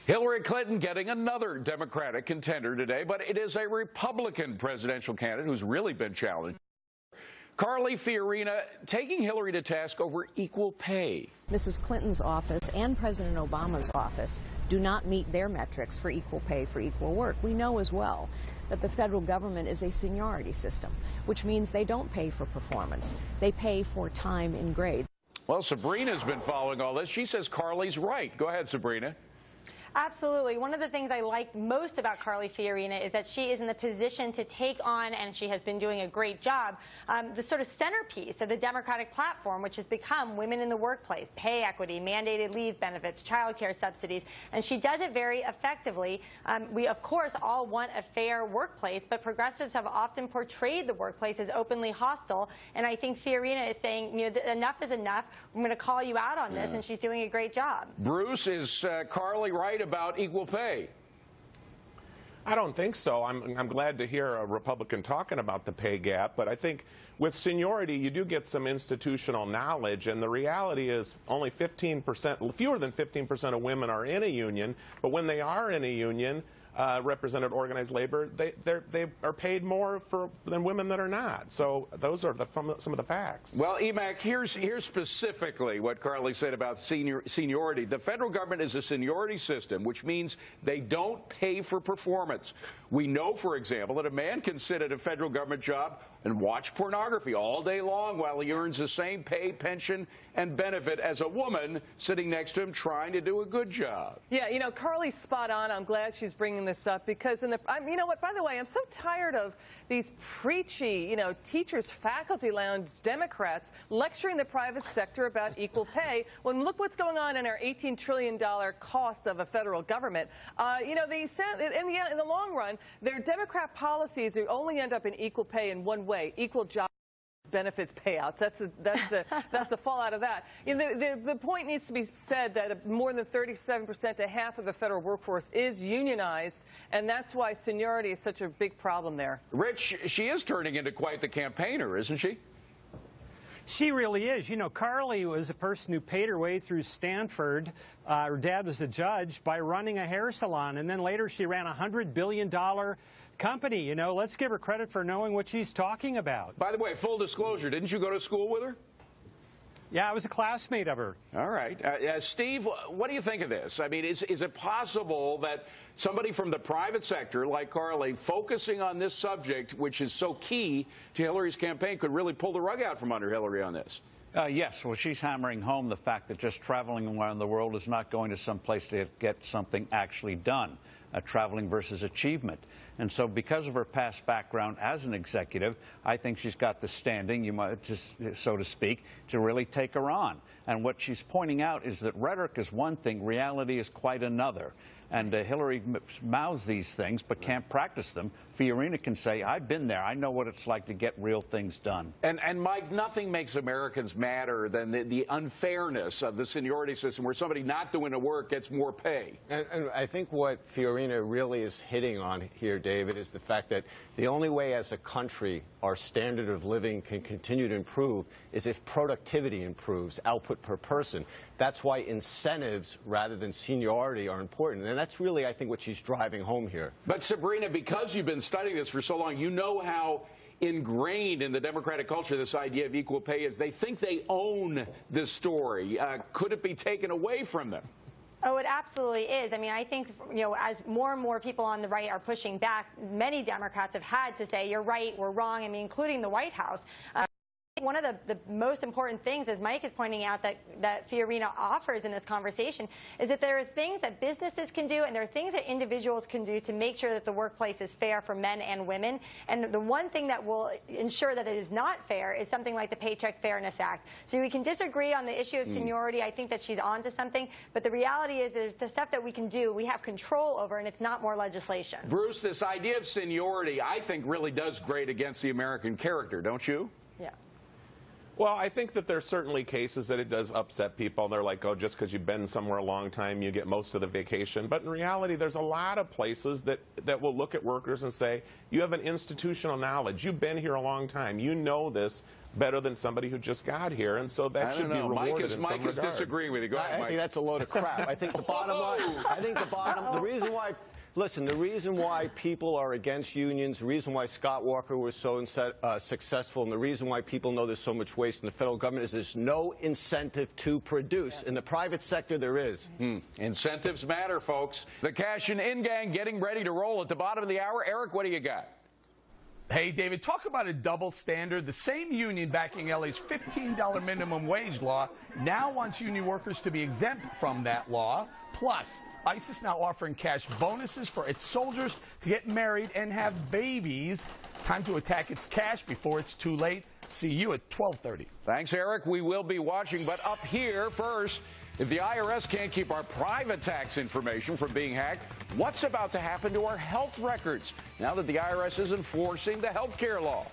Hillary Clinton getting another Democratic contender today, but it is a Republican presidential candidate who's really been challenged. Carly Fiorina taking Hillary to task over equal pay. Mrs. Clinton's office and President Obama's office do not meet their metrics for equal pay for equal work. We know as well that the federal government is a seniority system, which means they don't pay for performance. They pay for time in grade. Well, Sabrina's been following all this. She says Carly's right. Go ahead, Sabrina. Absolutely. One of the things I like most about Carly Fiorina is that she is in the position to take on, and she has been doing a great job, the sort of centerpiece of the Democratic platform, which has become women in the workplace, pay equity, mandated leave benefits, child care subsidies, and she does it very effectively. We, of course, all want a fair workplace, but progressives have often portrayed the workplace as openly hostile, and I think Fiorina is saying, you know, enough is enough. I'm going to call you out on this, and she's doing a great job. Bruce, is Carly right about equal pay? I don't think so. I'm glad to hear a Republican talking about the pay gap, but I think with seniority you do get some institutional knowledge, and the reality is only 15%, fewer than 15% of women are in a union, but when they are in a union, represented organized labor, they are paid more than women that are not. So those are some of the facts. Well, Emac, here's specifically what Carly said about seniority. The federal government is a seniority system, which means they don't pay for performance. We know, for example, that a man can sit at a federal government job and watch pornography all day long while he earns the same pay, pension, and benefit as a woman sitting next to him trying to do a good job. Yeah, you know, Carly's spot on. I'm glad she's bringing this up because, you know what, by the way, I'm so tired of these preachy, you know, teachers, faculty lounge Democrats lecturing the private sector about equal pay when look what's going on in our $18 trillion cost of a federal government. You know, they said in the long run, their Democrat policies only end up in equal pay in one way: equal job benefits payouts. That's the fallout of that. You know, the point needs to be said that more than 37% to half of the federal workforce is unionized, and that's why seniority is such a big problem there. Rich, she is turning into quite the campaigner, isn't she? She really is. You know, Carly was a person who paid her way through Stanford. Her dad was a judge by running a hair salon, and then later she ran a $100 billion company. You know, let's give her credit for knowing what she's talking about. By the way, full disclosure, didn't you go to school with her? Yeah, I was a classmate of her. All right. Steve, what do you think of this? I mean, is it possible that somebody from the private sector like Carly focusing on this subject, which is so key to Hillary's campaign, could really pull the rug out from under Hillary on this? Yes. Well, she's hammering home the fact that just traveling around the world is not going to some place to get something actually done. Traveling versus achievement. And so because of her past background as an executive, I think she's got the standing, you might just, so to speak, to really take her on. And what she's pointing out is that rhetoric is one thing, reality is quite another. And Hillary mouths these things but can't practice them. Fiorina can say, I've been there. I know what it's like to get real things done. And Mike, nothing makes Americans madder than the unfairness of the seniority system where somebody not doing the work gets more pay. And I think what Fiorina really is hitting on here, David, is the fact that the only way as a country our standard of living can continue to improve is if productivity improves, output per person. That's why incentives rather than seniority are important. And that's really, I think, what she's driving home here. But, Sabrina, because you've been studying this for so long, you know how ingrained in the Democratic culture this idea of equal pay is. They think they own this story. Could it be taken away from them? Oh, it absolutely is. I mean, I think, you know, as more and more people on the right are pushing back, many Democrats have had to say, you're right, we're wrong, I mean, including the White House. One of the most important things, as Mike is pointing out, that Fiorina offers in this conversation is that there are things that businesses can do and there are things that individuals can do to make sure that the workplace is fair for men and women. And the one thing that will ensure that it is not fair is something like the Paycheck Fairness Act. So we can disagree on the issue of seniority. I think that she's onto something. But the reality is there's the stuff that we can do, we have control over, and it's not more legislation. Bruce, this idea of seniority, I think, really does grate against the American character, don't you? Yeah. Well, I think that there's certainly cases that it does upset people. They're like, oh, just because you've been somewhere a long time, you get most of the vacation. But in reality, there's a lot of places that will look at workers and say, you have an institutional knowledge. You've been here a long time. You know this better than somebody who just got here, and so that should be rewarded in some regard. Mike is disagreeing with you. Go ahead, Mike. I think that's a load of crap. I think the bottom line, the reason why, listen, the reason why people are against unions, the reason why Scott Walker was so successful, and the reason why people know there's so much waste in the federal government is there's no incentive to produce. In the private sector, there is. Incentives matter, folks. The Cash and In gang getting ready to roll at the bottom of the hour. Eric, what do you got? Hey, David, talk about a double standard. The same union backing LA's $15 minimum wage law now wants union workers to be exempt from that law. Plus, ICE is now offering cash bonuses for its soldiers to get married and have babies. Time to attack its cash before it's too late. See you at 12:30. Thanks, Eric. We will be watching, but up here first, if the IRS can't keep our private tax information from being hacked, what's about to happen to our health records now that the IRS is enforcing the health care law?